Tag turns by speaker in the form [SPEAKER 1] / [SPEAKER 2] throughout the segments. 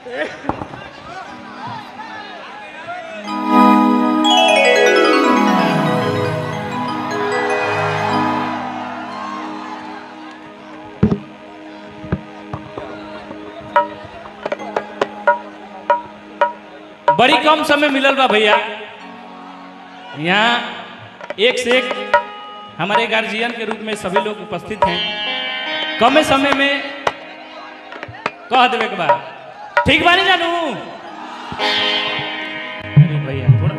[SPEAKER 1] बड़ी कम समय मिलल बा भैया। यहाँ एक से एक हमारे गार्जियन के रूप में सभी लोग उपस्थित हैं। कम समय में कह देवे के बाद ठीक बानी जानू। अरे भैया थोड़ा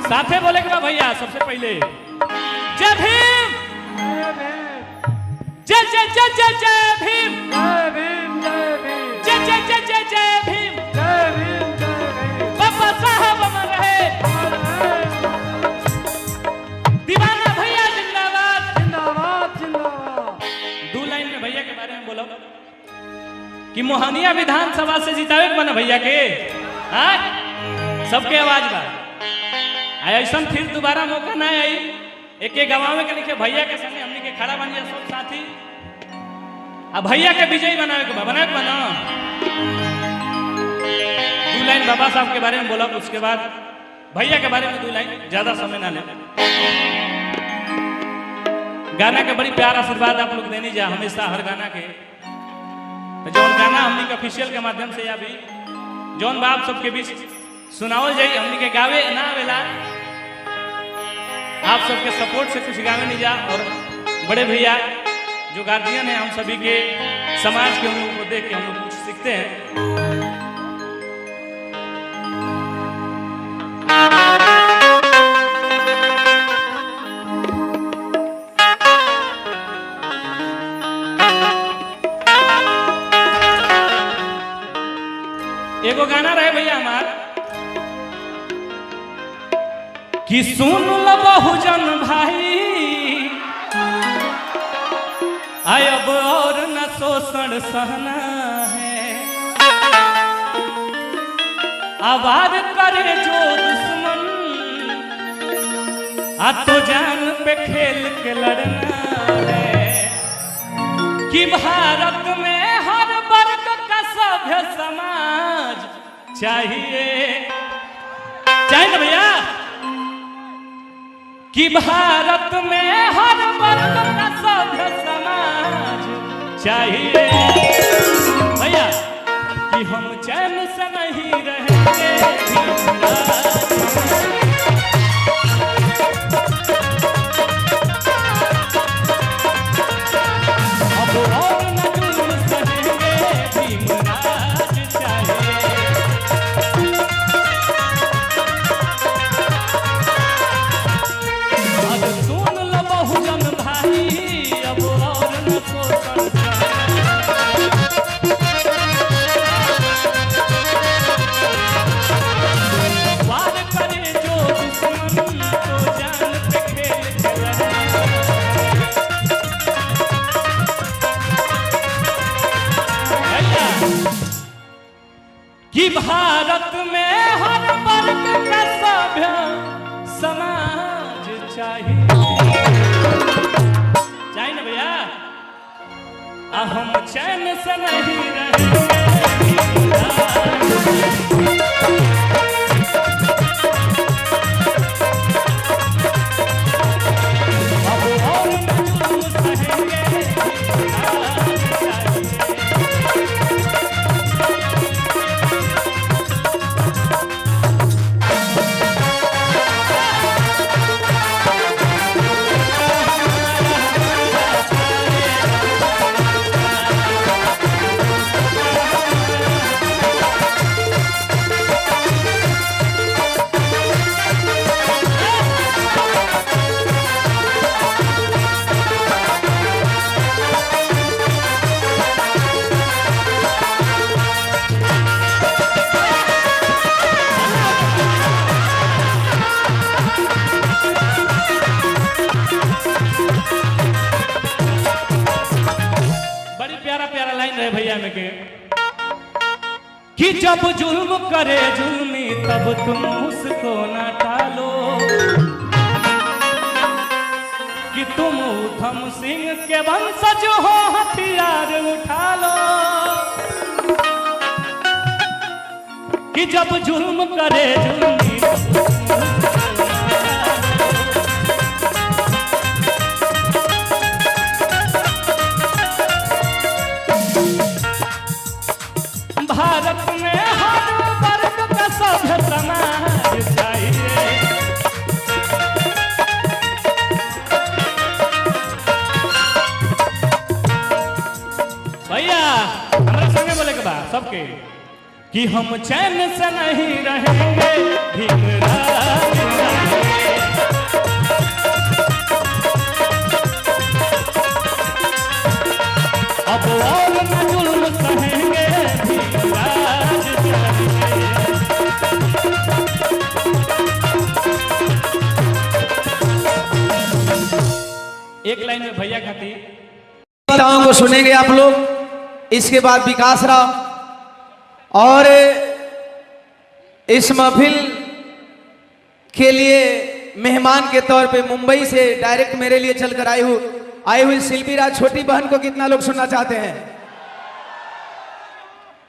[SPEAKER 1] साथे बोले के बाद भैया सबसे पहले जय भीम, जय जय जय जय जय भीम,
[SPEAKER 2] जय भीम, जय भीम,
[SPEAKER 1] जय जय जय जय जय भीम,
[SPEAKER 2] जय भीम, जय भीम।
[SPEAKER 1] बाबा साहब अमर रहे, दीवाना भैया जिंदाबाद,
[SPEAKER 2] जिंदाबाद, जिंदाबाद।
[SPEAKER 1] दो लाइन में भैया के बारे में बोलो कि मोहनिया विधानसभा से जितावे के बना भैया के। हाँ सबके आवाज बा ऐसा फिर दोबारा मौका ना आई। एक गवावे के लिखे भैया के संगे हमने के खड़ा बनिया सब साथी अब भैया के विजयी बनावे के बना दो लाइन बाबा साहब के बारे में बोला। उसके बाद भैया के बारे में दो लाइन, ज्यादा समय ना ले। गाना के बड़ी प्यार आशीर्वाद आप लोग देनी जा हमेशा हर गाना के। तो जौन गाना हमने के ऑफिशियल के माध्यम से या भी जौन बाप सबके बीच सुनावल जाई हमने के गावे ना आवेला। आप सबके सपोर्ट से कुछ गावे नहीं जा। और बड़े भैया जो गार्जियन है हम सभी के समाज के, हम लोग को देख के हम लोग कुछ सीखते हैं। एगो गाना रहे भैया हमार कि सुन लो बहुजन भाई आय अब और न शोषण सहना है। आवाज करे जो दुश्मन आ तो जान पे खेल के लड़ना है। कि भारत में हर वर्ग का सभ्य समाज चाहिए ना भैया। कि भारत में हर वर्ग का सभ्य समाज चाहिए भैया। कि हम चैन से नहीं रहेंगे अब और न जुल्म सहेंगे, भीमराज चाहिए। सुन लो बहुजन भाई अब और न शोषण वार करे जो दुश्मन तो जान पे खेल कि भारत में हर वर्ग का सभ्य समाज चाहिए ना भैया। हम चैन से नहीं रहेंगे। अब और न जुल्म सहेंगे, भैया में के कि जब जुल्म करे जुल्मी तब तुम उसको ना टालो। उधम सिंह के वंशज हो हथियार उठा लो, कि जब जुर्म करे जुर्मी भारत में हर वर्ग का सभ्य समाज चाहिए। भैया हमारे संगे बोले के बाद सबके कि हम चैन से नहीं रहेंगे, भीमराव अब और न जुल्म सहेंगे, भीमराज एक लाइन में भैया खाती
[SPEAKER 3] नेताओं को सुनेंगे आप लोग। इसके बाद विकास राव और इस महफिल के लिए मेहमान के तौर पे मुंबई से डायरेक्ट मेरे लिए चलकर आई हुई शिल्पी राज छोटी बहन को कितना लोग सुनना चाहते हैं?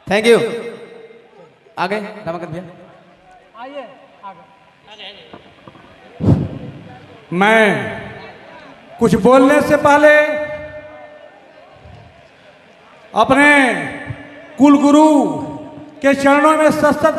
[SPEAKER 3] Thank you. आगे रमाकांत भैया
[SPEAKER 2] आइए आगे।
[SPEAKER 4] मैं कुछ बोलने से पहले अपने कुलगुरु के चरणों में सशक्त